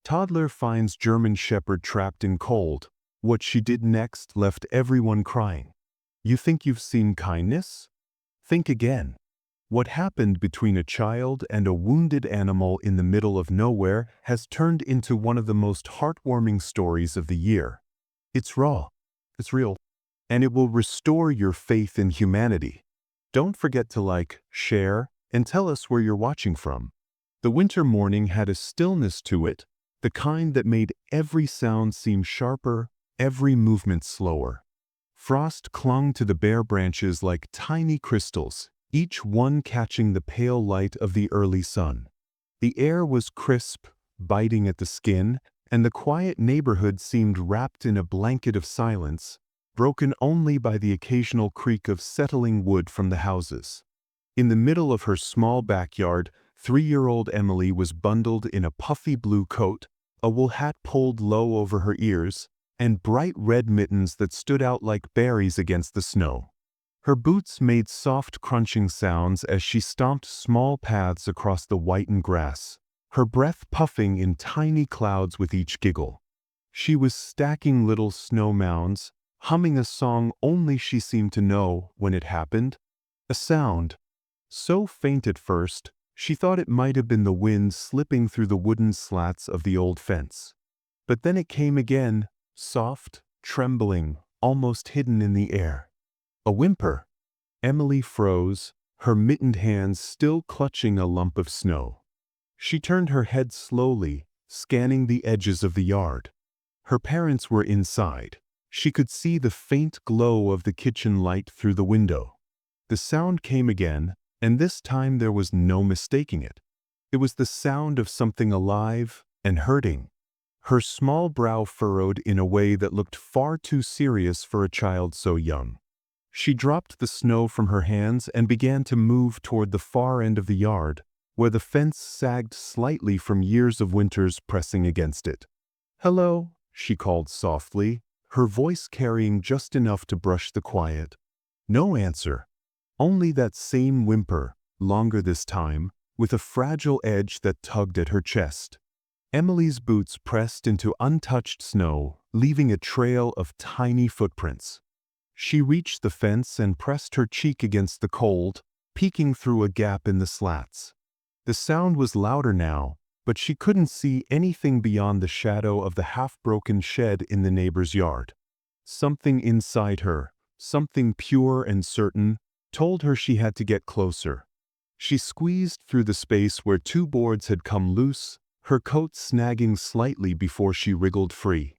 Toddler finds German Shepherd trapped in cold. What she did next left everyone crying. You think you've seen kindness? Think again. What happened between a child and a wounded animal in the middle of nowhere has turned into one of the most heartwarming stories of the year. It's raw, it's real, and it will restore your faith in humanity. Don't forget to like, share, and tell us where you're watching from. The winter morning had a stillness to it, the kind that made every sound seem sharper, every movement slower. Frost clung to the bare branches like tiny crystals, each one catching the pale light of the early sun. The air was crisp, biting at the skin, and the quiet neighborhood seemed wrapped in a blanket of silence, broken only by the occasional creak of settling wood from the houses. In the middle of her small backyard, 3-year-old Emily was bundled in a puffy blue coat, a wool hat pulled low over her ears, and bright red mittens that stood out like berries against the snow. Her boots made soft crunching sounds as she stomped small paths across the whitened grass, her breath puffing in tiny clouds with each giggle. She was stacking little snow mounds, humming a song only she seemed to know when it happened. A sound, so faint at first, she thought it might have been the wind slipping through the wooden slats of the old fence. But then it came again, soft, trembling, almost hidden in the air. A whimper. Emily froze, her mittened hands still clutching a lump of snow. She turned her head slowly, scanning the edges of the yard. Her parents were inside. She could see the faint glow of the kitchen light through the window. The sound came again, and this time there was no mistaking it. It was the sound of something alive and hurting. Her small brow furrowed in a way that looked far too serious for a child so young. She dropped the snow from her hands and began to move toward the far end of the yard, where the fence sagged slightly from years of winters pressing against it. "Hello," she called softly, her voice carrying just enough to brush the quiet. No answer. Only that same whimper, longer this time, with a fragile edge that tugged at her chest. Emily's boots pressed into untouched snow, leaving a trail of tiny footprints. She reached the fence and pressed her cheek against the cold, peeking through a gap in the slats. The sound was louder now, but she couldn't see anything beyond the shadow of the half-broken shed in the neighbor's yard. Something inside her, something pure and certain, told her she had to get closer. She squeezed through the space where 2 boards had come loose, her coat snagging slightly before she wriggled free.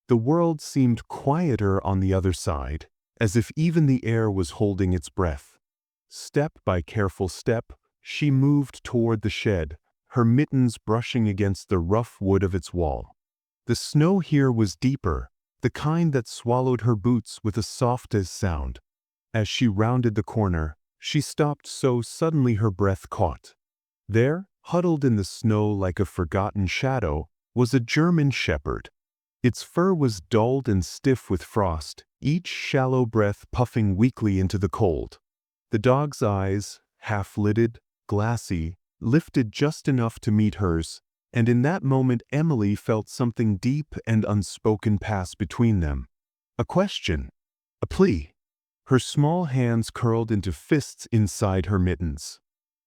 The world seemed quieter on the other side, as if even the air was holding its breath. Step by careful step, she moved toward the shed, her mittens brushing against the rough wood of its wall. The snow here was deeper, the kind that swallowed her boots with a soft-as sound. As she rounded the corner, she stopped so suddenly her breath caught. There, huddled in the snow like a forgotten shadow, was a German Shepherd. Its fur was dulled and stiff with frost, each shallow breath puffing weakly into the cold. The dog's eyes, half-lidded, glassy, lifted just enough to meet hers, and in that moment Emily felt something deep and unspoken pass between them. A question. A plea. Her small hands curled into fists inside her mittens.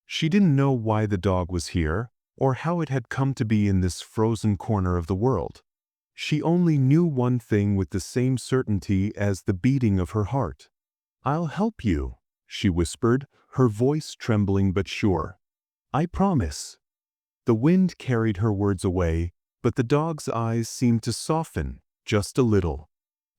She didn't know why the dog was here, or how it had come to be in this frozen corner of the world. She only knew one thing with the same certainty as the beating of her heart. "I'll help you," she whispered, her voice trembling but sure. "I promise." The wind carried her words away, but the dog's eyes seemed to soften, just a little.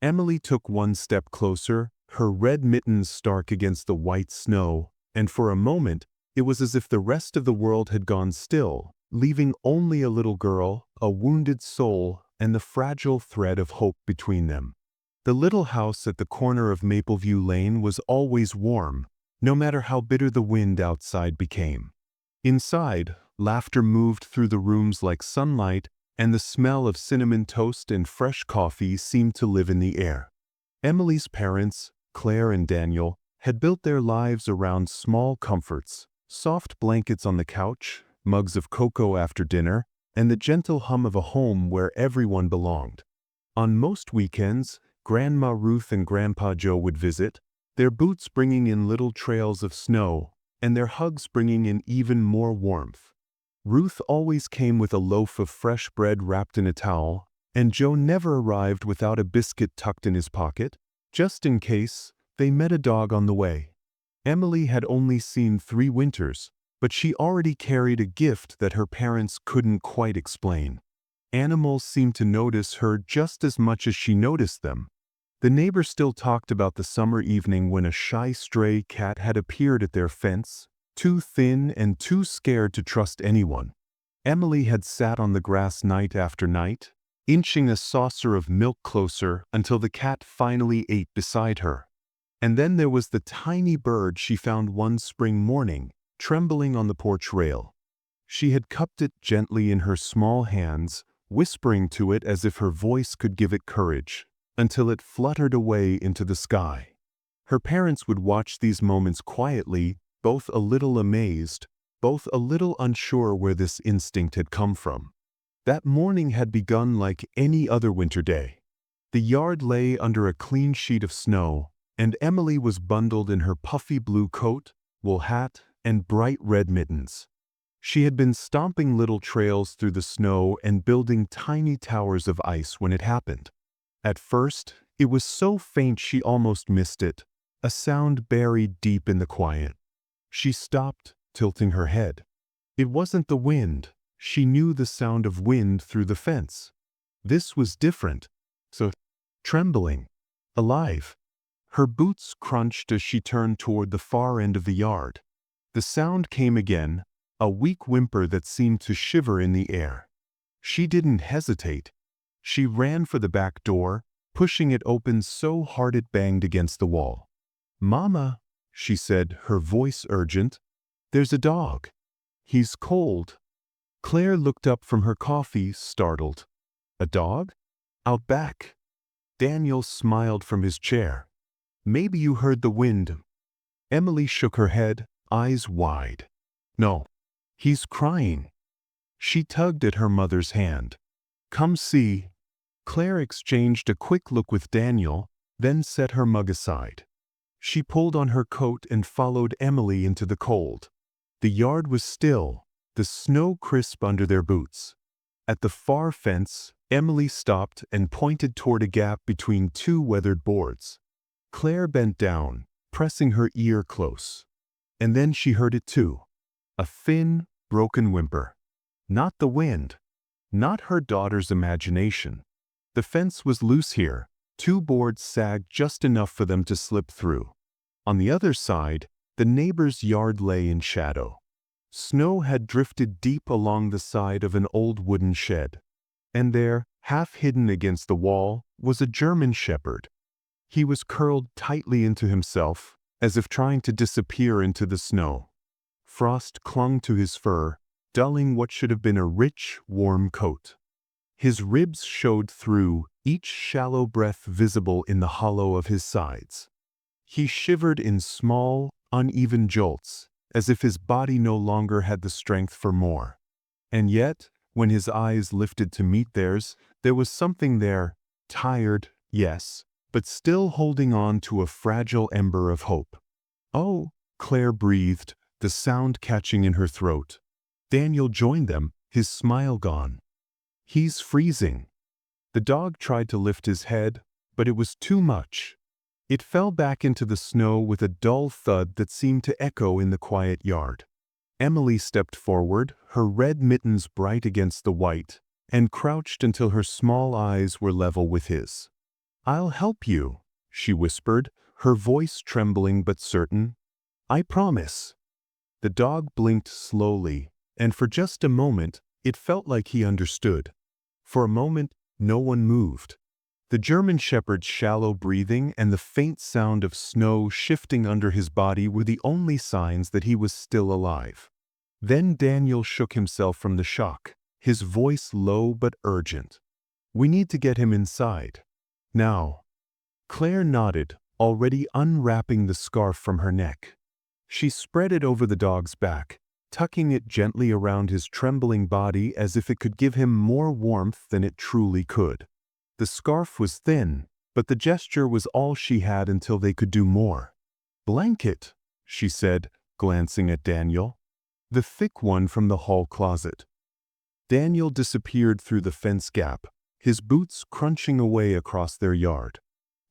Emily took one step closer, her red mittens stark against the white snow, and for a moment, it was as if the rest of the world had gone still, leaving only a little girl, a wounded soul, and the fragile thread of hope between them. The little house at the corner of Mapleview Lane was always warm, no matter how bitter the wind outside became. Inside, laughter moved through the rooms like sunlight, and the smell of cinnamon toast and fresh coffee seemed to live in the air. Emily's parents, Claire and Daniel, had built their lives around small comforts, soft blankets on the couch, mugs of cocoa after dinner, and the gentle hum of a home where everyone belonged. On most weekends, Grandma Ruth and Grandpa Joe would visit, their boots bringing in little trails of snow, and their hugs bringing in even more warmth. Ruth always came with a loaf of fresh bread wrapped in a towel, and Joe never arrived without a biscuit tucked in his pocket, just in case they met a dog on the way. Emily had only seen 3 winters, but she already carried a gift that her parents couldn't quite explain. Animals seemed to notice her just as much as she noticed them. The neighbors still talked about the summer evening when a shy stray cat had appeared at their fence, too thin and too scared to trust anyone. Emily had sat on the grass night after night, inching a saucer of milk closer until the cat finally ate beside her. And then there was the tiny bird she found one spring morning, trembling on the porch rail. She had cupped it gently in her small hands, whispering to it as if her voice could give it courage, until it fluttered away into the sky. Her parents would watch these moments quietly, both a little amazed, both a little unsure where this instinct had come from. That morning had begun like any other winter day. The yard lay under a clean sheet of snow, and Emily was bundled in her puffy blue coat, wool hat, and bright red mittens. She had been stomping little trails through the snow and building tiny towers of ice when it happened. At first, it was so faint she almost missed it, a sound buried deep in the quiet. She stopped, tilting her head. It wasn't the wind. She knew the sound of wind through the fence. This was different. So, trembling, alive. Her boots crunched as she turned toward the far end of the yard. The sound came again, a weak whimper that seemed to shiver in the air. She didn't hesitate. She ran for the back door, pushing it open so hard it banged against the wall. "Mama," she said, her voice urgent, "there's a dog. He's cold." Claire looked up from her coffee, startled. "A dog? Out back?" Daniel smiled from his chair. "Maybe you heard the wind." Emily shook her head, eyes wide. "No, he's crying." She tugged at her mother's hand. "Come see." Claire exchanged a quick look with Daniel, then set her mug aside. She pulled on her coat and followed Emily into the cold. The yard was still, the snow crisp under their boots. At the far fence, Emily stopped and pointed toward a gap between 2 weathered boards. Claire bent down, pressing her ear close. And then she heard it too. A thin, broken whimper. Not the wind. Not her daughter's imagination. The fence was loose here. 2 boards sagged just enough for them to slip through. On the other side, the neighbor's yard lay in shadow. Snow had drifted deep along the side of an old wooden shed. And there, half hidden against the wall, was a German shepherd. He was curled tightly into himself, as if trying to disappear into the snow. Frost clung to his fur, dulling what should have been a rich, warm coat. His ribs showed through, each shallow breath visible in the hollow of his sides. He shivered in small, uneven jolts, as if his body no longer had the strength for more. And yet, when his eyes lifted to meet theirs, there was something there, tired, yes, but still holding on to a fragile ember of hope. "Oh," Claire breathed, the sound catching in her throat. Daniel joined them, his smile gone. "He's freezing." The dog tried to lift his head, but it was too much. It fell back into the snow with a dull thud that seemed to echo in the quiet yard. Emily stepped forward, her red mittens bright against the white, and crouched until her small eyes were level with his. "I'll help you," she whispered, her voice trembling but certain. "I promise." The dog blinked slowly, and for just a moment, it felt like he understood. For a moment, no one moved. The German shepherd's shallow breathing and the faint sound of snow shifting under his body were the only signs that he was still alive. Then Daniel shook himself from the shock, his voice low but urgent. "We need to get him inside. Now." Claire nodded, already unwrapping the scarf from her neck. She spread it over the dog's back, tucking it gently around his trembling body as if it could give him more warmth than it truly could. The scarf was thin, but the gesture was all she had until they could do more. "Blanket," she said, glancing at Daniel. "The thick one from the hall closet." Daniel disappeared through the fence gap, his boots crunching away across their yard.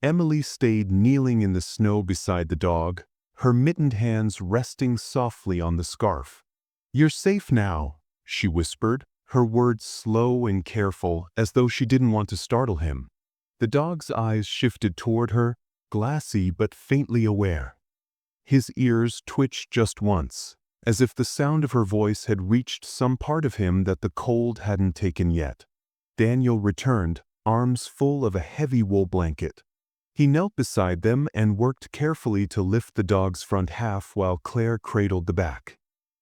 Emily stayed kneeling in the snow beside the dog, her mittened hands resting softly on the scarf. "You're safe now," she whispered, her words slow and careful, as though she didn't want to startle him. The dog's eyes shifted toward her, glassy but faintly aware. His ears twitched just once, as if the sound of her voice had reached some part of him that the cold hadn't taken yet. Daniel returned, arms full of a heavy wool blanket. He knelt beside them and worked carefully to lift the dog's front half while Claire cradled the back.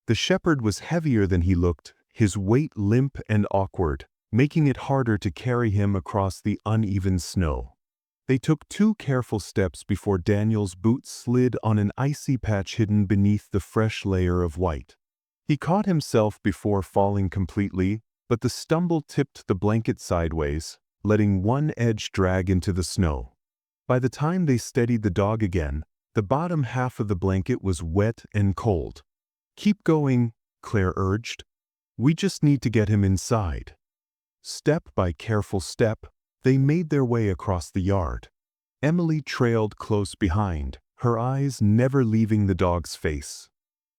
The shepherd was heavier than he looked, his weight limp and awkward, making it harder to carry him across the uneven snow. They took 2 careful steps before Daniel's boots slid on an icy patch hidden beneath the fresh layer of white. He caught himself before falling completely, but the stumble tipped the blanket sideways, letting one edge drag into the snow. By the time they steadied the dog again, the bottom half of the blanket was wet and cold. "Keep going," Claire urged. "We just need to get him inside." Step by careful step, they made their way across the yard. Emily trailed close behind, her eyes never leaving the dog's face.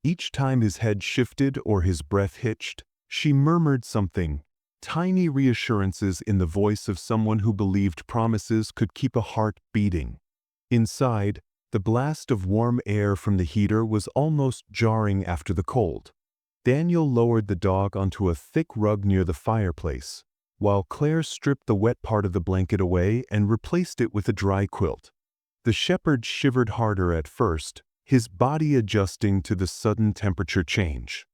Each time his head shifted or his breath hitched, she murmured something, tiny reassurances in the voice of someone who believed promises could keep a heart beating. Inside, the blast of warm air from the heater was almost jarring after the cold. Daniel lowered the dog onto a thick rug near the fireplace, while Claire stripped the wet part of the blanket away and replaced it with a dry quilt. The shepherd shivered harder at first, his body adjusting to the sudden temperature change.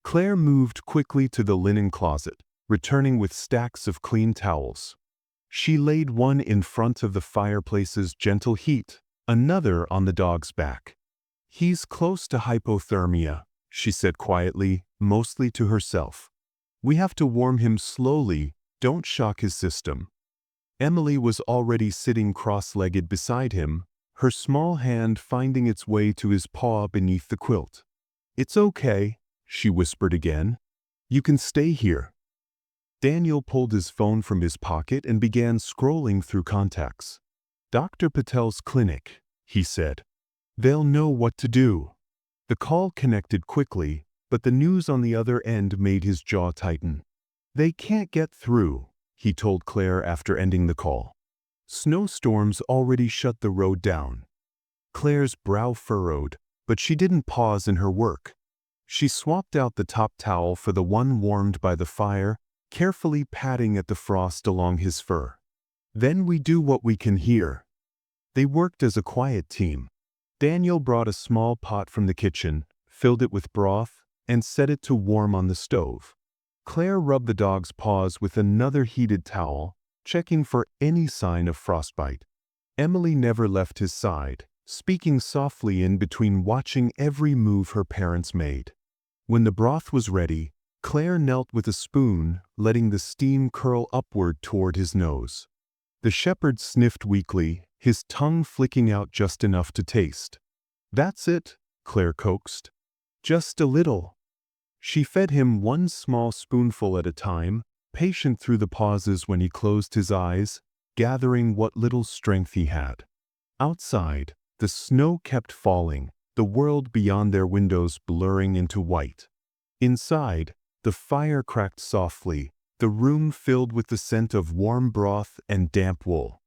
Claire moved quickly to the linen closet, returning with stacks of clean towels. She laid one in front of the fireplace's gentle heat, another on the dog's back. "He's close to hypothermia," she said quietly, mostly to herself. "We have to warm him slowly, don't shock his system." Emily was already sitting cross-legged beside him, her small hand finding its way to his paw beneath the quilt. "It's okay," she whispered again. "You can stay here." Daniel pulled his phone from his pocket and began scrolling through contacts. "Dr. Patel's clinic," he said. "They'll know what to do." The call connected quickly, but the news on the other end made his jaw tighten. "They can't get through," he told Claire after ending the call. "Snowstorms already shut the road down." Claire's brow furrowed, but she didn't pause in her work. She swapped out the top towel for the one warmed by the fire, carefully patting at the frost along his fur. "Then we do what we can here." They worked as a quiet team. Daniel brought a small pot from the kitchen, filled it with broth, and set it to warm on the stove. Claire rubbed the dog's paws with another heated towel, checking for any sign of frostbite. Emily never left his side, speaking softly in between, watching every move her parents made. When the broth was ready, Claire knelt with a spoon, letting the steam curl upward toward his nose. The shepherd sniffed weakly, his tongue flicking out just enough to taste. "That's it," Claire coaxed. "Just a little." She fed him one small spoonful at a time, patient through the pauses when he closed his eyes, gathering what little strength he had. Outside, the snow kept falling, the world beyond their windows blurring into white. Inside, the fire cracked softly, the room filled with the scent of warm broth and damp wool.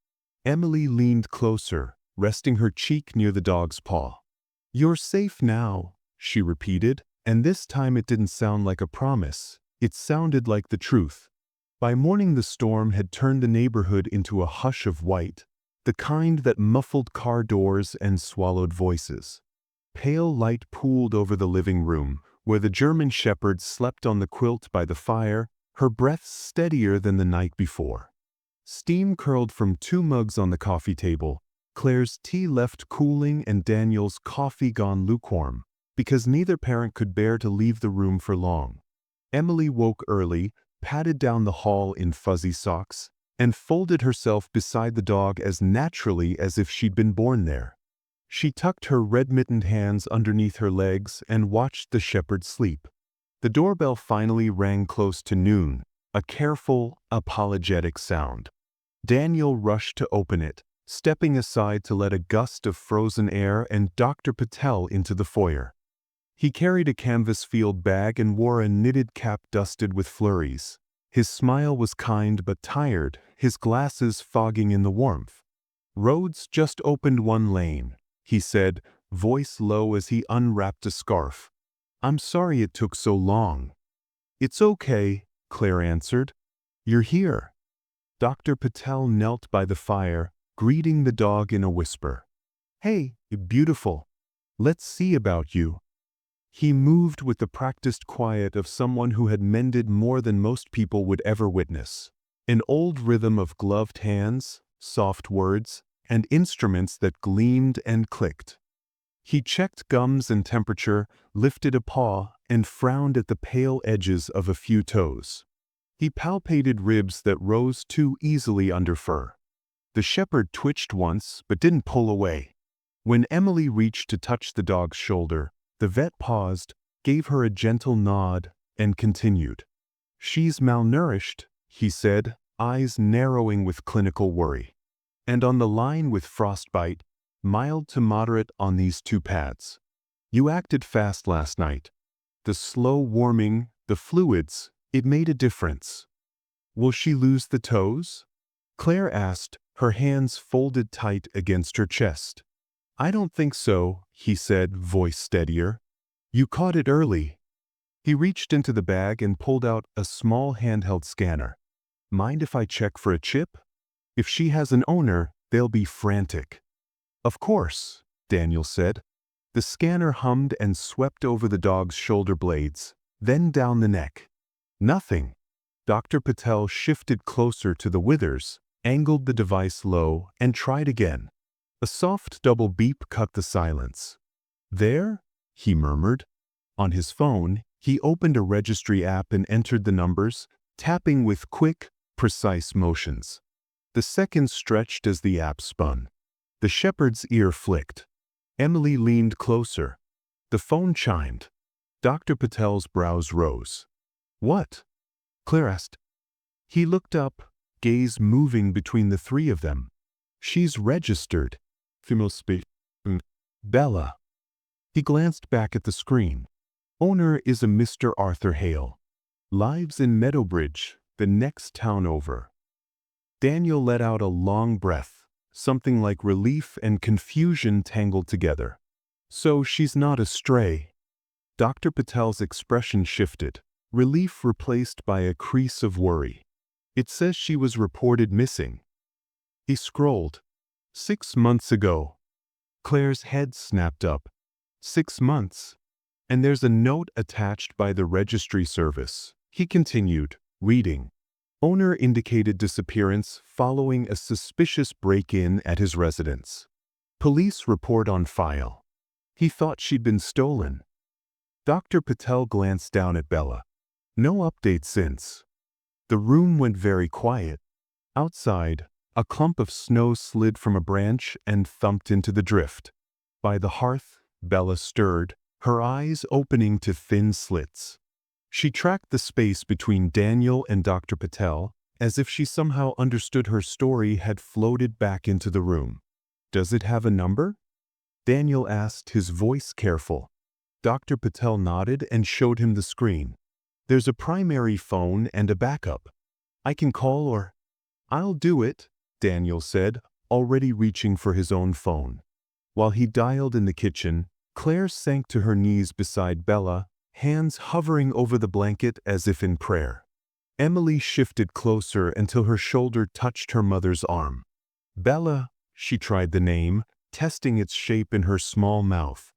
Emily leaned closer, resting her cheek near the dog's paw. "You're safe now," she repeated, and this time it didn't sound like a promise, it sounded like the truth. By morning the storm had turned the neighborhood into a hush of white, the kind that muffled car doors and swallowed voices. Pale light pooled over the living room, where the German shepherd slept on the quilt by the fire, her breath steadier than the night before. Steam curled from 2 mugs on the coffee table, Claire's tea left cooling and Daniel's coffee gone lukewarm, because neither parent could bear to leave the room for long. Emily woke early, patted down the hall in fuzzy socks, and folded herself beside the dog as naturally as if she'd been born there. She tucked her red-mittened hands underneath her legs and watched the shepherd sleep. The doorbell finally rang close to noon, a careful, apologetic sound. Daniel rushed to open it, stepping aside to let a gust of frozen air and Dr. Patel into the foyer. He carried a canvas field bag and wore a knitted cap dusted with flurries. His smile was kind but tired, his glasses fogging in the warmth. "Roads just opened one lane," he said, voice low as he unwrapped a scarf. "I'm sorry it took so long." "It's okay," Claire answered. "You're here." Dr. Patel knelt by the fire, greeting the dog in a whisper. "Hey, beautiful. Let's see about you." He moved with the practiced quiet of someone who had mended more than most people would ever witness. An old rhythm of gloved hands, soft words, and instruments that gleamed and clicked. He checked gums and temperature, lifted a paw, and frowned at the pale edges of a few toes. He palpated ribs that rose too easily under fur. The shepherd twitched once, but didn't pull away. When Emily reached to touch the dog's shoulder, the vet paused, gave her a gentle nod, and continued. "She's malnourished," he said, eyes narrowing with clinical worry. "And on the line with frostbite, mild to moderate on these two pads. You acted fast last night. The slow warming, the fluids, it made a difference." "Will she lose the toes?" Claire asked, her hands folded tight against her chest. "I don't think so," he said, voice steadier. "You caught it early." He reached into the bag and pulled out a small handheld scanner. "Mind if I check for a chip? If she has an owner, they'll be frantic." "Of course," Daniel said. The scanner hummed and swept over the dog's shoulder blades, then down the neck. Nothing. Dr. Patel shifted closer to the withers, angled the device low, and tried again. A soft double beep cut the silence. "There?" he murmured. On his phone, he opened a registry app and entered the numbers, tapping with quick, precise motions. The seconds stretched as the app spun. The shepherd's ear flicked. Emily leaned closer. The phone chimed. Dr. Patel's brows rose. "What?" Claire asked. He looked up, gaze moving between the three of them. "She's registered. Female speak. Bella." He glanced back at the screen. "Owner is a Mr. Arthur Hale. Lives in Meadowbridge, the next town over." Daniel let out a long breath, something like relief and confusion tangled together. "So she's not a stray." Dr. Patel's expression shifted, relief replaced by a crease of worry. "It says she was reported missing." He scrolled. 6 months ago." Claire's head snapped up. 6 months. "And there's a note attached by the registry service." He continued, reading. "Owner indicated disappearance following a suspicious break-in at his residence. Police report on file." He thought she'd been stolen. Dr. Patel glanced down at Bella. "No update since." The room went very quiet. Outside, a clump of snow slid from a branch and thumped into the drift. By the hearth, Bella stirred, her eyes opening to thin slits. She tracked the space between Daniel and Dr. Patel, as if she somehow understood her story had floated back into the room. "Does it have a number?" Daniel asked, his voice careful. Dr. Patel nodded and showed him the screen. "There's a primary phone and a backup. I can call or—" "I'll do it," Daniel said, already reaching for his own phone. While he dialed in the kitchen, Claire sank to her knees beside Bella, hands hovering over the blanket as if in prayer. Emily shifted closer until her shoulder touched her mother's arm. "Bella," she tried the name, testing its shape in her small mouth.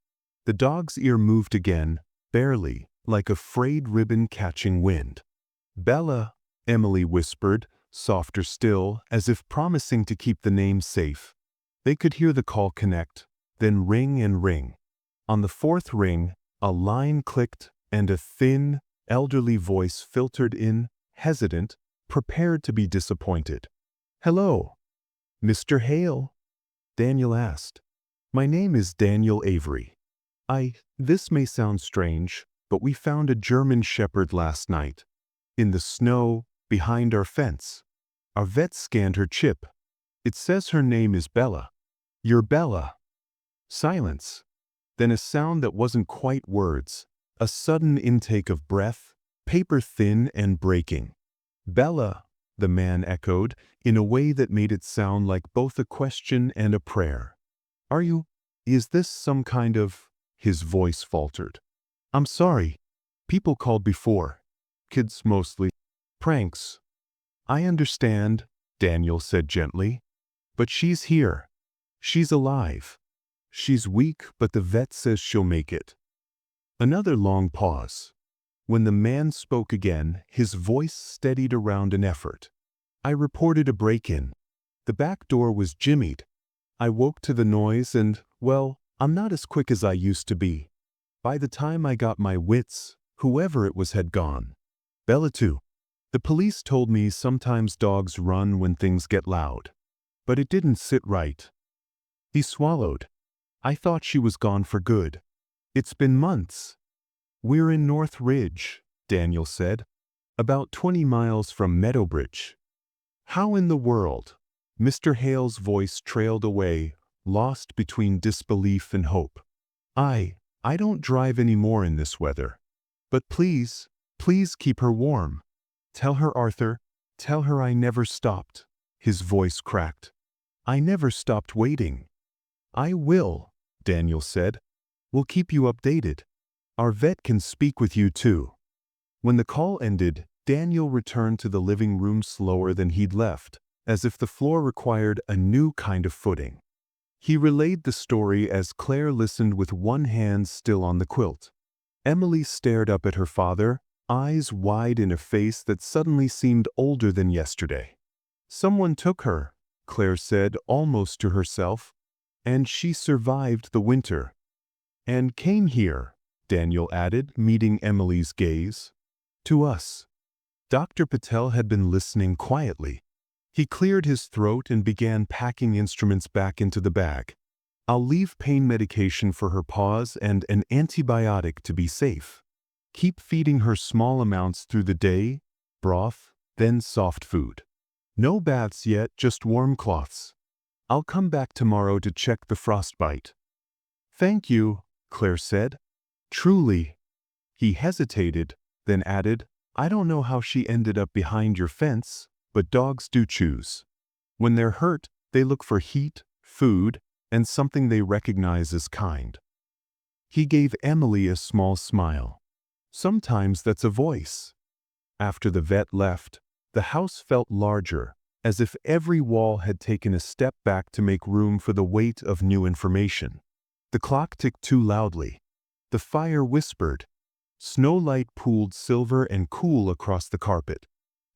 The dog's ear moved again, barely, like a frayed ribbon catching wind. "Bella," Emily whispered, softer still, as if promising to keep the name safe. They could hear the call connect, then ring and ring. On the fourth ring, A line clicked, and a thin, elderly voice filtered in, hesitant, prepared to be disappointed. "Hello, Mr. Hale?" Daniel asked. "My name is Daniel Avery. This may sound strange, but we found a German Shepherd last night. In the snow, behind our fence. Our vet scanned her chip. It says her name is Bella. You're Bella." Silence. Then a sound that wasn't quite words. A sudden intake of breath, paper thin and breaking. "Bella," the man echoed, in a way that made it sound like both a question and a prayer. Is this some kind of—" His voice faltered. "I'm sorry. People called before. Kids mostly. Pranks." "I understand," Daniel said gently. "But she's here. She's alive. She's weak, but the vet says she'll make it." Another long pause. When the man spoke again, his voice steadied around an effort. "I reported a break-in. The back door was jimmied. I woke to the noise and, well, I'm not as quick as I used to be. By the time I got my wits, whoever it was had gone. Bella too. The police told me sometimes dogs run when things get loud. But it didn't sit right." He swallowed. "I thought she was gone for good. It's been months." "We're in North Ridge," Daniel said. "About 20 miles from Meadowbridge." "How in the world?" Mr. Hale's voice trailed away, lost between disbelief and hope. I don't drive anymore in this weather. But please keep her warm. Tell her, Arthur, tell her I never stopped." His voice cracked. "I never stopped waiting." "I will," Daniel said. "We'll keep you updated. Our vet can speak with you too." When the call ended, Daniel returned to the living room slower than he'd left, as if the floor required a new kind of footing. He relayed the story as Claire listened with one hand still on the quilt. Emily stared up at her father, eyes wide in a face that suddenly seemed older than yesterday. "Someone took her," Claire said almost to herself, "and she survived the winter." "And came here," Daniel added, meeting Emily's gaze. "To us." Dr. Patel had been listening quietly. He cleared his throat and began packing instruments back into the bag. "I'll leave pain medication for her paws and an antibiotic to be safe. Keep feeding her small amounts through the day, broth, then soft food. No baths yet, just warm cloths. I'll come back tomorrow to check the frostbite." "Thank you," Claire said. "Truly." He hesitated, then added, "I don't know how she ended up behind your fence, but dogs do choose. When they're hurt, they look for heat, food, and something they recognize as kind." He gave Emily a small smile. "Sometimes that's a voice." After the vet left, the house felt larger, as if every wall had taken a step back to make room for the weight of new information. The clock ticked too loudly. The fire whispered. Snowlight pooled silver and cool across the carpet.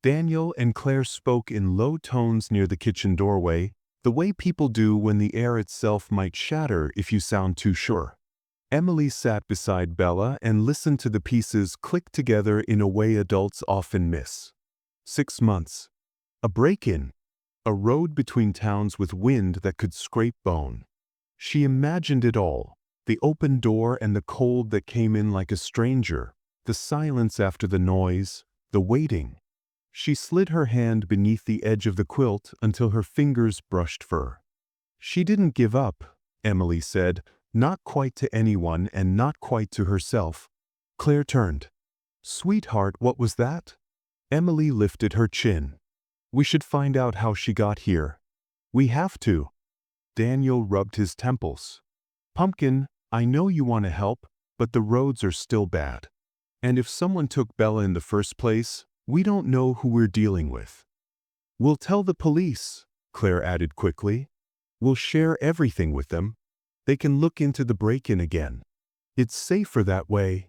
Daniel and Claire spoke in low tones near the kitchen doorway, the way people do when the air itself might shatter if you sound too sure. Emily sat beside Bella and listened to the pieces click together in a way adults often miss. 6 months. A break-in. A road between towns with wind that could scrape bone. She imagined it all. The open door and the cold that came in like a stranger. The silence after the noise. The waiting. She slid her hand beneath the edge of the quilt until her fingers brushed fur. "She didn't give up," Emily said, not quite to anyone and not quite to herself. Claire turned. "Sweetheart, what was that?" Emily lifted her chin. "We should find out how she got here." "We have to." Daniel rubbed his temples. "Pumpkin, I know you want to help, but the roads are still bad. And if someone took Bella in the first place, we don't know who we're dealing with." "We'll tell the police," Claire added quickly. "We'll share everything with them. They can look into the break-in again. It's safer that way."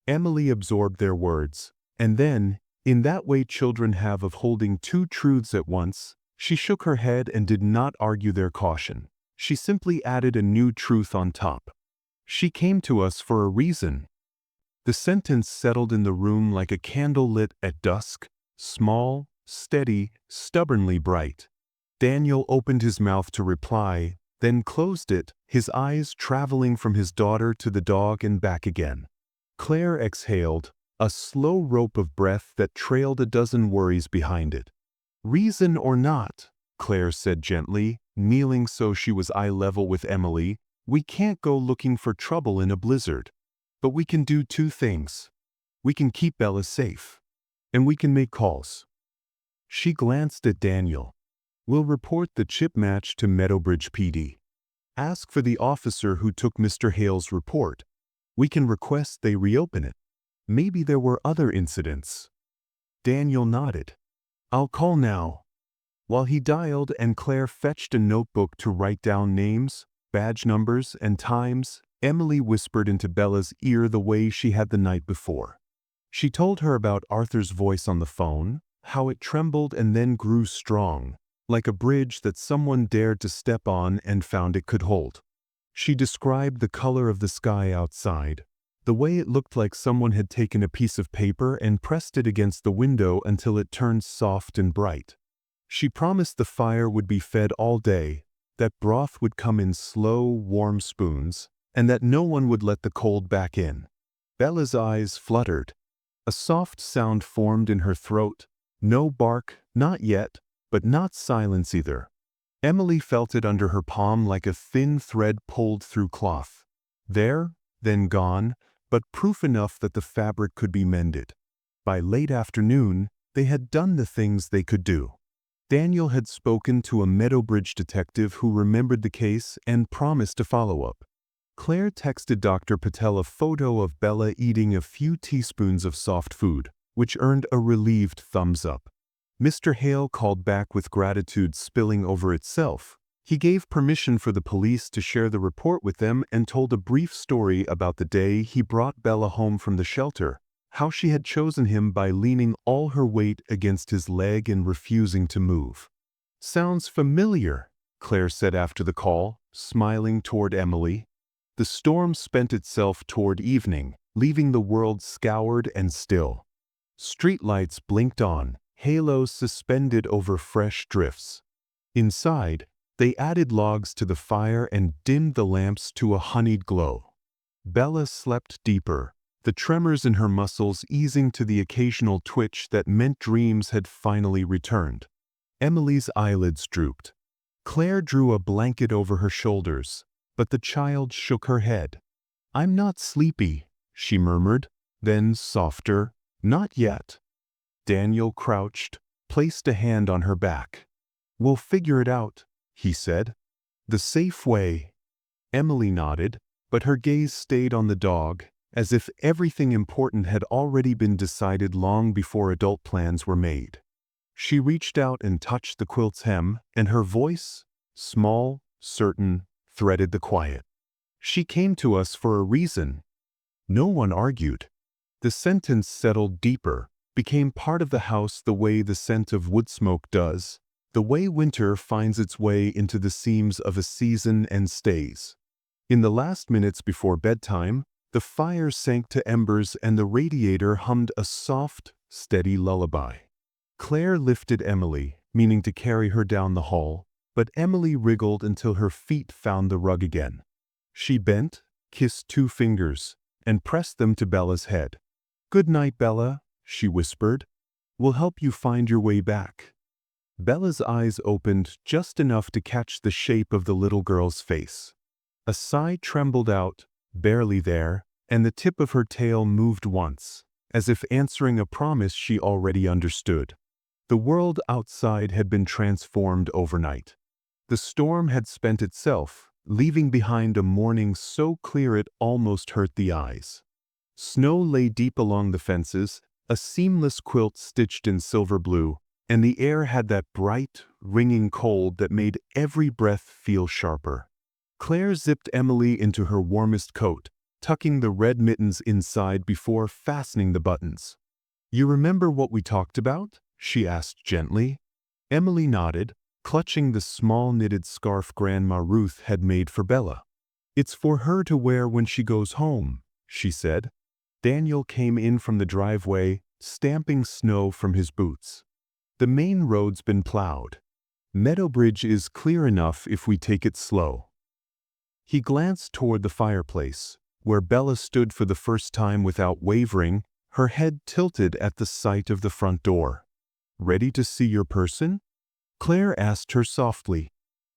Emily absorbed their words, and then, in that way children have of holding two truths at once, she shook her head and did not argue their caution. She simply added a new truth on top. "She came to us for a reason," The sentence settled in the room like a candle lit at dusk, small, steady, stubbornly bright. Daniel opened his mouth to reply, then closed it, his eyes traveling from his daughter to the dog and back again. Claire exhaled, a slow rope of breath that trailed a dozen worries behind it. "Reason or not," Claire said gently, kneeling so she was eye level with Emily, "we can't go looking for trouble in a blizzard. But we can do two things. We can keep Bella safe. And we can make calls." She glanced at Daniel. "We'll report the chip match to Meadowbridge PD. Ask for the officer who took Mr. Hale's report. We can request they reopen it. Maybe there were other incidents." Daniel nodded. "I'll call now." While he dialed and Claire fetched a notebook to write down names, badge numbers, and times, Emily whispered into Bella's ear the way she had the night before. She told her about Arthur's voice on the phone, how it trembled and then grew strong, like a bridge that someone dared to step on and found it could hold. She described the color of the sky outside, the way it looked like someone had taken a piece of paper and pressed it against the window until it turned soft and bright. She promised the fire would be fed all day, that broth would come in slow, warm spoons, and that no one would let the cold back in. Bella's eyes fluttered. A soft sound formed in her throat. No bark, not yet, but not silence either. Emily felt it under her palm like a thin thread pulled through cloth. There, then gone, but proof enough that the fabric could be mended. By late afternoon, they had done the things they could do. Daniel had spoken to a Meadowbridge detective who remembered the case and promised to follow up. Claire texted Dr. Patel a photo of Bella eating a few teaspoons of soft food, which earned a relieved thumbs up. Mr. Hale called back with gratitude spilling over itself. He gave permission for the police to share the report with them and told a brief story about the day he brought Bella home from the shelter, how she had chosen him by leaning all her weight against his leg and refusing to move. "Sounds familiar," Claire said after the call, smiling toward Emily. The storm spent itself toward evening, leaving the world scoured and still. Streetlights blinked on, halos suspended over fresh drifts. Inside, they added logs to the fire and dimmed the lamps to a honeyed glow. Bella slept deeper, the tremors in her muscles easing to the occasional twitch that meant dreams had finally returned. Emily's eyelids drooped. Claire drew a blanket over her shoulders, but the child shook her head. "I'm not sleepy," she murmured, then softer, "Not yet." Daniel crouched, placed a hand on her back. "We'll figure it out," he said. "The safe way." Emily nodded, but her gaze stayed on the dog, as if everything important had already been decided long before adult plans were made. She reached out and touched the quilt's hem, and her voice, small, certain, threaded the quiet. "She came to us for a reason." No one argued. The sentence settled deeper, became part of the house the way the scent of wood smoke does, the way winter finds its way into the seams of a season and stays. In the last minutes before bedtime, the fire sank to embers and the radiator hummed a soft, steady lullaby. Claire lifted Emily, meaning to carry her down the hall, but Emily wriggled until her feet found the rug again. She bent, kissed 2 fingers, and pressed them to Bella's head. "Good night, Bella," she whispered. "We'll help you find your way back." Bella's eyes opened just enough to catch the shape of the little girl's face. A sigh trembled out, barely there, and the tip of her tail moved once, as if answering a promise she already understood. The world outside had been transformed overnight. The storm had spent itself, leaving behind a morning so clear it almost hurt the eyes. Snow lay deep along the fences, a seamless quilt stitched in silver blue, and the air had that bright, ringing cold that made every breath feel sharper. Claire zipped Emily into her warmest coat, tucking the red mittens inside before fastening the buttons. "You remember what we talked about?" she asked gently. Emily nodded, clutching the small knitted scarf Grandma Ruth had made for Bella. "It's for her to wear when she goes home," she said. Daniel came in from the driveway, stamping snow from his boots. The main road's been plowed. Meadowbridge is clear enough if we take it slow. He glanced toward the fireplace, where Bella stood for the first time without wavering, her head tilted at the sight of the front door. "Ready to see your person?" Claire asked her softly.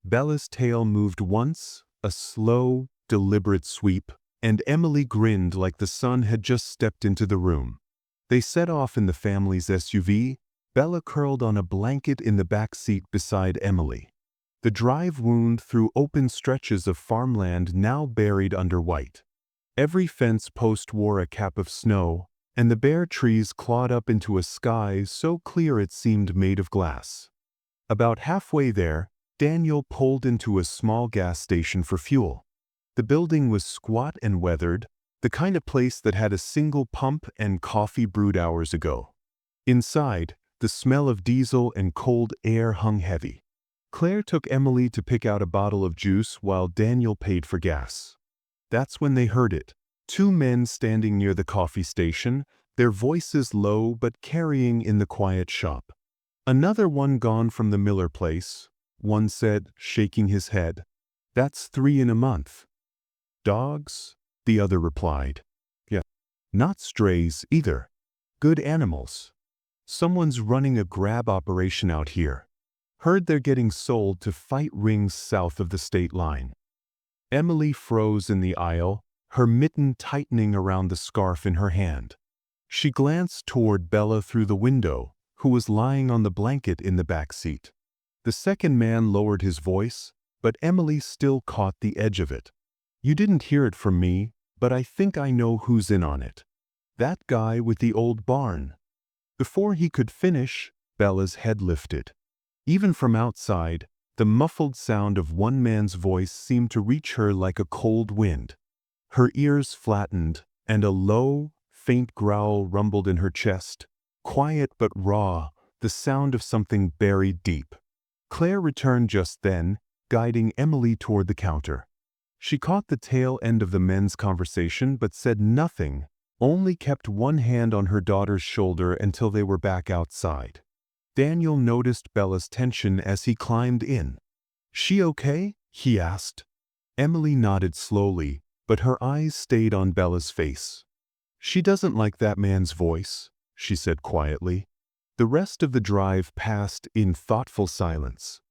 Bella's tail moved once, a slow, deliberate sweep, and Emily grinned like the sun had just stepped into the room. They set off in the family's SUV, Bella curled on a blanket in the back seat beside Emily. The drive wound through open stretches of farmland now buried under white. Every fence post wore a cap of snow, and the bare trees clawed up into a sky so clear it seemed made of glass. About halfway there, Daniel pulled into a small gas station for fuel. The building was squat and weathered, the kind of place that had a single pump and coffee brewed hours ago. Inside, the smell of diesel and cold air hung heavy. Claire took Emily to pick out a bottle of juice while Daniel paid for gas. That's when they heard it. Two men standing near the coffee station, their voices low but carrying in the quiet shop. "Another one gone from the Miller place," one said, shaking his head. "That's 3 in a month." "Dogs?" the other replied. "Yeah. Not strays either. Good animals. Someone's running a grab operation out here. Heard they're getting sold to fight rings south of the state line." Emily froze in the aisle, her mitten tightening around the scarf in her hand. She glanced toward Bella through the window, who was lying on the blanket in the back seat. The second man lowered his voice, but Emily still caught the edge of it. "You didn't hear it from me, but I think I know who's in on it. That guy with the old barn." Before he could finish, Bella's head lifted. Even from outside, the muffled sound of one man's voice seemed to reach her like a cold wind. Her ears flattened, and a low, faint growl rumbled in her chest, quiet but raw, the sound of something buried deep. Claire returned just then, guiding Emily toward the counter. She caught the tail end of the men's conversation but said nothing, only kept one hand on her daughter's shoulder until they were back outside. Daniel noticed Bella's tension as he climbed in. "She okay?" he asked. Emily nodded slowly, but her eyes stayed on Bella's face. "She doesn't like that man's voice," she said quietly. The rest of the drive passed in thoughtful silence.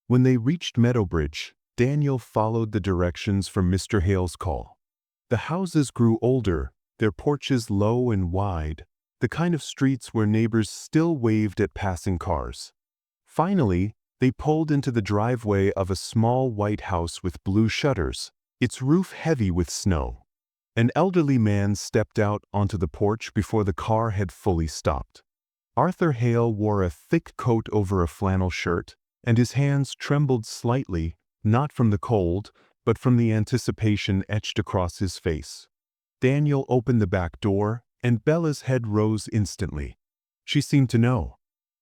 When they reached Meadowbridge, Daniel followed the directions from Mr. Hale's call. The houses grew older, their porches low and wide, the kind of streets where neighbors still waved at passing cars. Finally, they pulled into the driveway of a small white house with blue shutters, its roof heavy with snow. An elderly man stepped out onto the porch before the car had fully stopped. Arthur Hale wore a thick coat over a flannel shirt, and his hands trembled slightly, not from the cold, but from the anticipation etched across his face. Daniel opened the back door, and Bella's head rose instantly. She seemed to know.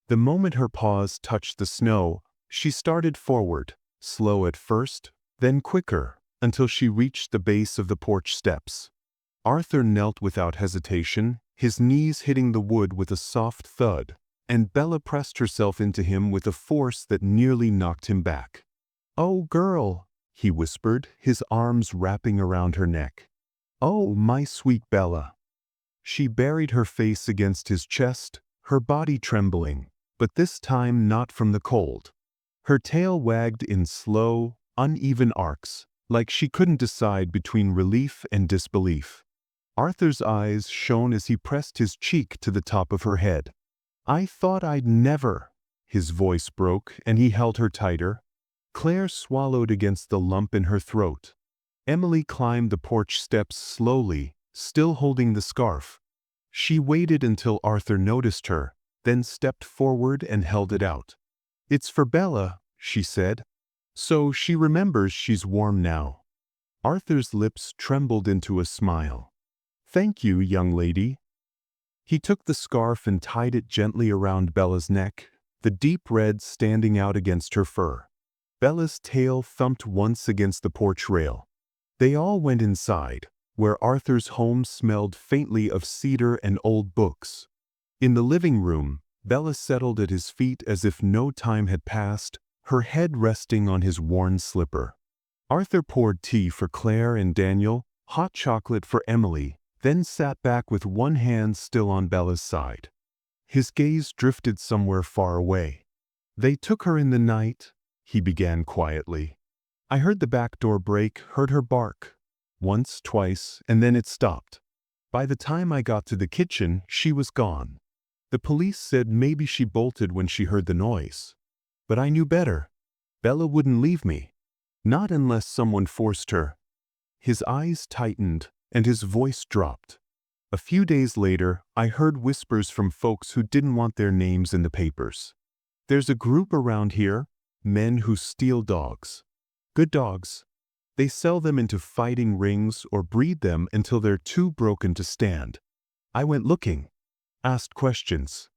The moment her paws touched the snow, she started forward, slow at first, then quicker, until she reached the base of the porch steps. Arthur knelt without hesitation, his knees hitting the wood with a soft thud, and Bella pressed herself into him with a force that nearly knocked him back. "Oh, girl," he whispered, his arms wrapping around her neck. "Oh, my sweet Bella." She buried her face against his chest, her body trembling, but this time not from the cold. Her tail wagged in slow, uneven arcs, like she couldn't decide between relief and disbelief. Arthur's eyes shone as he pressed his cheek to the top of her head. "I thought I'd never." His voice broke, and he held her tighter. Claire swallowed against the lump in her throat. Emily climbed the porch steps slowly, still holding the scarf. She waited until Arthur noticed her, then stepped forward and held it out. "It's for Bella," she said. "So she remembers she's warm now." Arthur's lips trembled into a smile. "Thank you, young lady." He took the scarf and tied it gently around Bella's neck, the deep red standing out against her fur. Bella's tail thumped once against the porch rail. They all went inside, where Arthur's home smelled faintly of cedar and old books. In the living room, Bella settled at his feet as if no time had passed, her head resting on his worn slipper. Arthur poured tea for Claire and Daniel, hot chocolate for Emily, then sat back with one hand still on Bella's side. His gaze drifted somewhere far away. "They took her in the night," he began quietly. "I heard the back door break, heard her bark. Once, twice, and then it stopped. By the time I got to the kitchen, she was gone. The police said maybe she bolted when she heard the noise. But I knew better. Bella wouldn't leave me. Not unless someone forced her." His eyes tightened, and his voice dropped. "A few days later, I heard whispers from folks who didn't want their names in the papers. There's a group around here, men who steal dogs. Good dogs. They sell them into fighting rings or breed them until they're too broken to stand. I went looking, asked questions.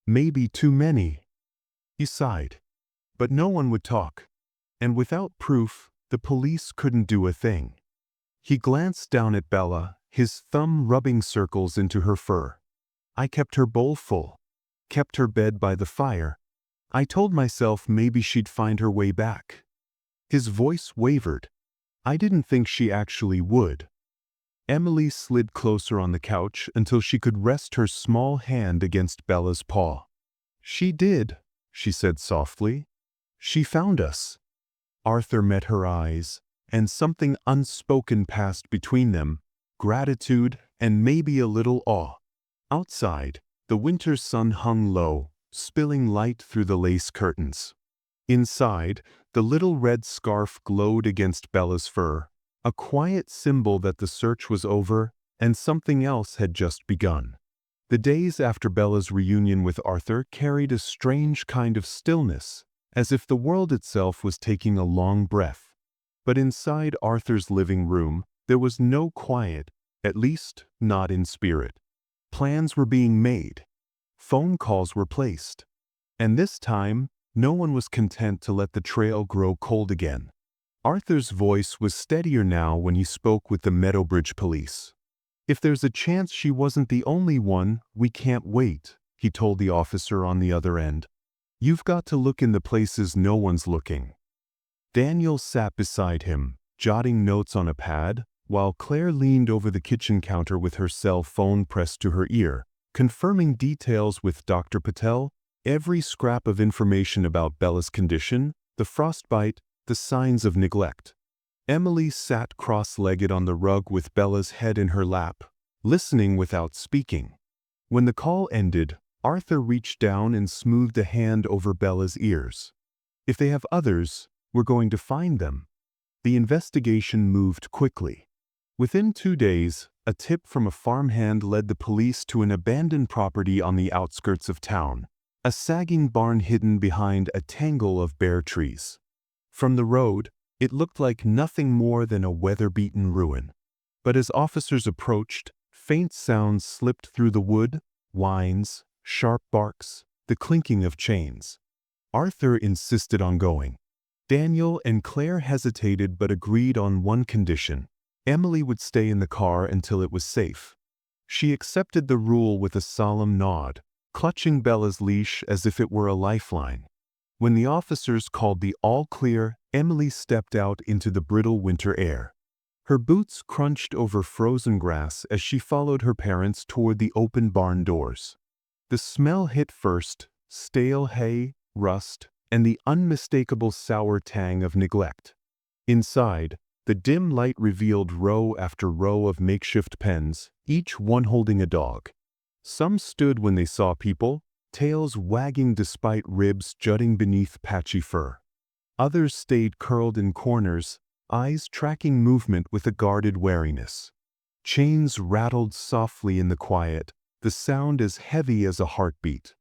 Maybe too many." He sighed. But no one would talk. And without proof, the police couldn't do a thing. He glanced down at Bella, his thumb rubbing circles into her fur. "I kept her bowl full. Kept her bed by the fire. I told myself maybe she'd find her way back." His voice wavered. "I didn't think she actually would." Emily slid closer on the couch until she could rest her small hand against Bella's paw. "She did," she said softly. "She found us." Arthur met her eyes, and something unspoken passed between them, gratitude and maybe a little awe. Outside, the winter sun hung low, spilling light through the lace curtains. Inside, the little red scarf glowed against Bella's fur, a quiet symbol that the search was over and something else had just begun. The days after Bella's reunion with Arthur carried a strange kind of stillness, as if the world itself was taking a long breath. But inside Arthur's living room, there was no quiet, at least not in spirit. Plans were being made. Phone calls were placed. And this time, no one was content to let the trail grow cold again. Arthur's voice was steadier now when he spoke with the Meadowbridge police. "If there's a chance she wasn't the only one, we can't wait," he told the officer on the other end. "You've got to look in the places no one's looking." Daniel sat beside him, jotting notes on a pad, while Claire leaned over the kitchen counter with her cell phone pressed to her ear, confirming details with Dr. Patel, every scrap of information about Bella's condition, the frostbite, the signs of neglect. Emily sat cross-legged on the rug with Bella's head in her lap, listening without speaking. When the call ended, Arthur reached down and smoothed a hand over Bella's ears. "If they have others, we're going to find them." The investigation moved quickly. Within 2 days, a tip from a farmhand led the police to an abandoned property on the outskirts of town, a sagging barn hidden behind a tangle of bare trees. From the road, it looked like nothing more than a weather-beaten ruin. But as officers approached, faint sounds slipped through the wood, whines, sharp barks, the clinking of chains. Arthur insisted on going. Daniel and Claire hesitated but agreed on one condition. Emily would stay in the car until it was safe. She accepted the rule with a solemn nod, clutching Bella's leash as if it were a lifeline. When the officers called the all-clear, Emily stepped out into the brittle winter air. Her boots crunched over frozen grass as she followed her parents toward the open barn doors. The smell hit first, stale hay, rust, and the unmistakable sour tang of neglect. Inside, the dim light revealed row after row of makeshift pens, each one holding a dog. Some stood when they saw people, tails wagging despite ribs jutting beneath patchy fur. Others stayed curled in corners, eyes tracking movement with a guarded wariness. Chains rattled softly in the quiet, the sound as heavy as a heartbeat.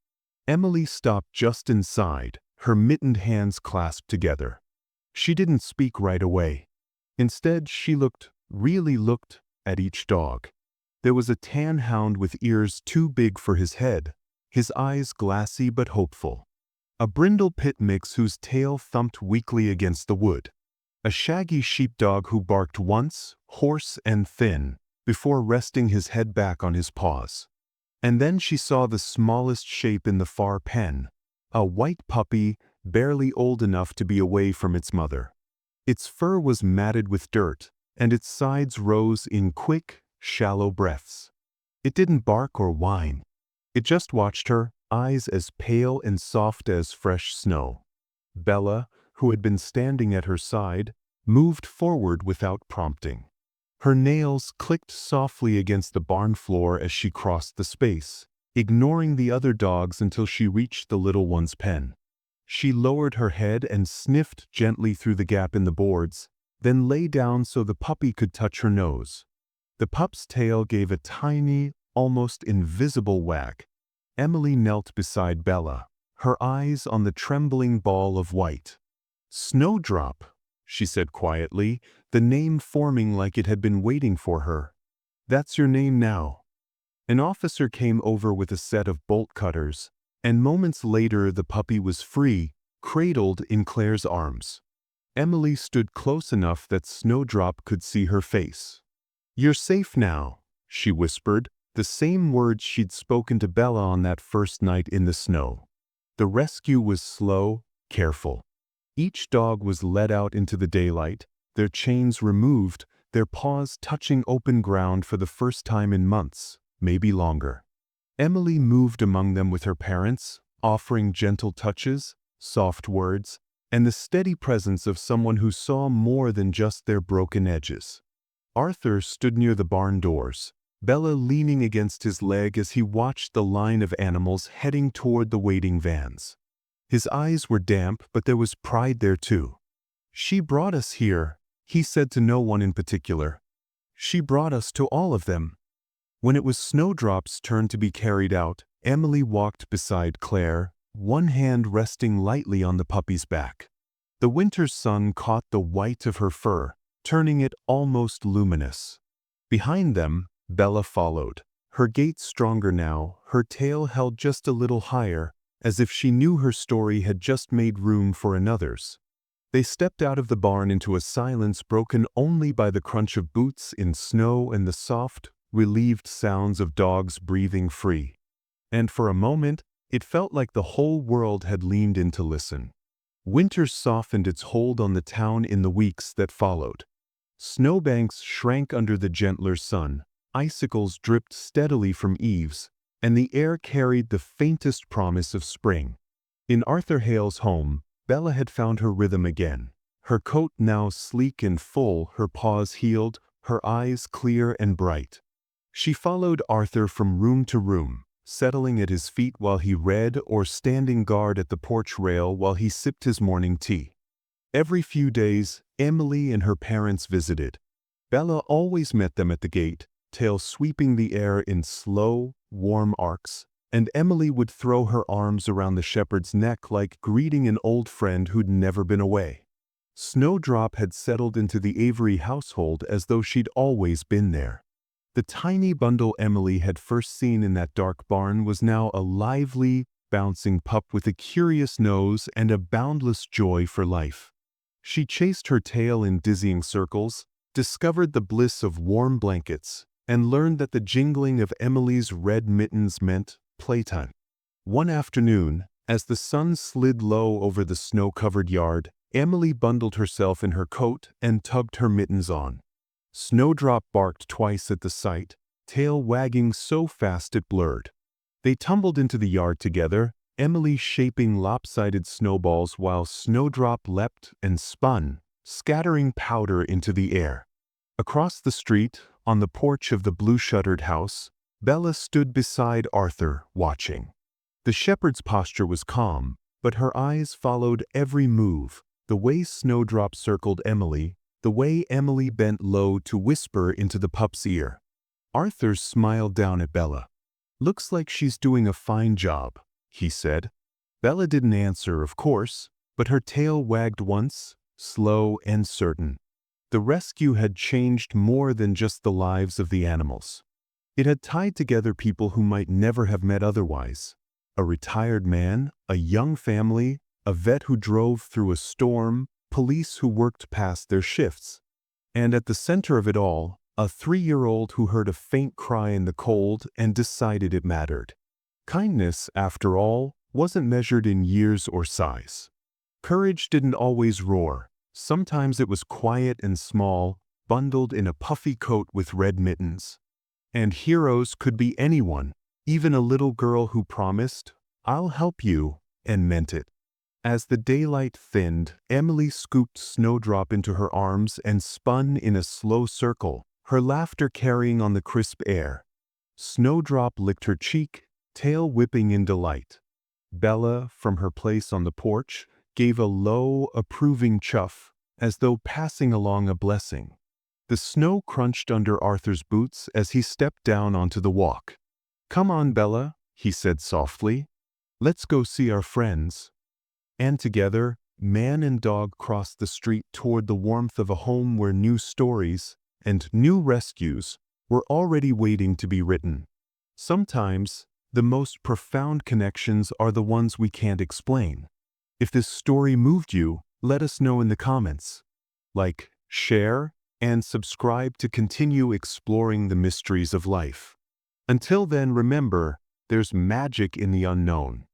Emily stopped just inside, her mittened hands clasped together. She didn't speak right away. Instead, she really looked, at each dog. There was a tan hound with ears too big for his head, his eyes glassy but hopeful. A brindle pit mix whose tail thumped weakly against the wood. A shaggy sheepdog who barked once, hoarse and thin, before resting his head back on his paws. And then she saw the smallest shape in the far pen, a white puppy, barely old enough to be away from its mother. Its fur was matted with dirt, and its sides rose in quick, shallow breaths. It didn't bark or whine. It just watched her, eyes as pale and soft as fresh snow. Bella, who had been standing at her side, moved forward without prompting. Her nails clicked softly against the barn floor as she crossed the space, ignoring the other dogs until she reached the little one's pen. She lowered her head and sniffed gently through the gap in the boards, then lay down so the puppy could touch her nose. The pup's tail gave a tiny, almost invisible wag. Emily knelt beside Bella, her eyes on the trembling ball of white. "Snowdrop," she said quietly, the name forming like it had been waiting for her. "That's your name now." An officer came over with a set of bolt cutters, and moments later the puppy was free, cradled in Claire's arms. Emily stood close enough that Snowdrop could see her face. "You're safe now," she whispered, the same words she'd spoken to Bella on that first night in the snow. The rescue was slow, careful. Each dog was led out into the daylight, their chains removed, their paws touching open ground for the first time in months, maybe longer. Emily moved among them with her parents, offering gentle touches, soft words, and the steady presence of someone who saw more than just their broken edges. Arthur stood near the barn doors, Bella leaning against his leg as he watched the line of animals heading toward the waiting vans. His eyes were damp, but there was pride there too. "She brought us here," he said to no one in particular. "She brought us to all of them." When it was Snowdrop's turn to be carried out, Emily walked beside Claire, one hand resting lightly on the puppy's back. The winter sun caught the white of her fur, turning it almost luminous. Behind them, Bella followed, her gait stronger now, her tail held just a little higher, as if she knew her story had just made room for another's. They stepped out of the barn into a silence broken only by the crunch of boots in snow and the soft, relieved sounds of dogs breathing free. And for a moment, it felt like the whole world had leaned in to listen. Winter softened its hold on the town in the weeks that followed. Snowbanks shrank under the gentler sun, icicles dripped steadily from eaves, and the air carried the faintest promise of spring. In Arthur Hale's home, Bella had found her rhythm again. Her coat now sleek and full, her paws healed, her eyes clear and bright. She followed Arthur from room to room, settling at his feet while he read or standing guard at the porch rail while he sipped his morning tea. Every few days, Emily and her parents visited. Bella always met them at the gate, tail sweeping the air in slow, warm arcs, and Emily would throw her arms around the shepherd's neck like greeting an old friend who'd never been away. Snowdrop had settled into the Avery household as though she'd always been there. The tiny bundle Emily had first seen in that dark barn was now a lively, bouncing pup with a curious nose and a boundless joy for life. She chased her tail in dizzying circles, discovered the bliss of warm blankets, and learned that the jingling of Emily's red mittens meant playtime. One afternoon, as the sun slid low over the snow-covered yard, Emily bundled herself in her coat and tugged her mittens on. Snowdrop barked twice at the sight, tail wagging so fast it blurred. They tumbled into the yard together, Emily shaping lopsided snowballs while Snowdrop leapt and spun, scattering powder into the air. Across the street, on the porch of the blue-shuttered house, Bella stood beside Arthur, watching. The shepherd's posture was calm, but her eyes followed every move, the way Snowdrop circled Emily, the way Emily bent low to whisper into the pup's ear. Arthur smiled down at Bella. "Looks like she's doing a fine job," he said. Bella didn't answer, of course, but her tail wagged once, slow and certain. The rescue had changed more than just the lives of the animals. It had tied together people who might never have met otherwise. A retired man, a young family, a vet who drove through a storm, police who worked past their shifts. And at the center of it all, a 3-year-old who heard a faint cry in the cold and decided it mattered. Kindness, after all, wasn't measured in years or size. Courage didn't always roar. Sometimes it was quiet and small, bundled in a puffy coat with red mittens. And heroes could be anyone, even a little girl who promised, "I'll help you," and meant it. As the daylight thinned, Emily scooped Snowdrop into her arms and spun in a slow circle, her laughter carrying on the crisp air. Snowdrop licked her cheek, tail whipping in delight. Bella, from her place on the porch, gave a low, approving chuff, as though passing along a blessing. The snow crunched under Arthur's boots as he stepped down onto the walk. "Come on, Bella," he said softly. "Let's go see our friends." And together, man and dog crossed the street toward the warmth of a home where new stories and new rescues were already waiting to be written. Sometimes, the most profound connections are the ones we can't explain. If this story moved you, let us know in the comments. Like, share, and subscribe to continue exploring the mysteries of life. Until then, remember, there's magic in the unknown.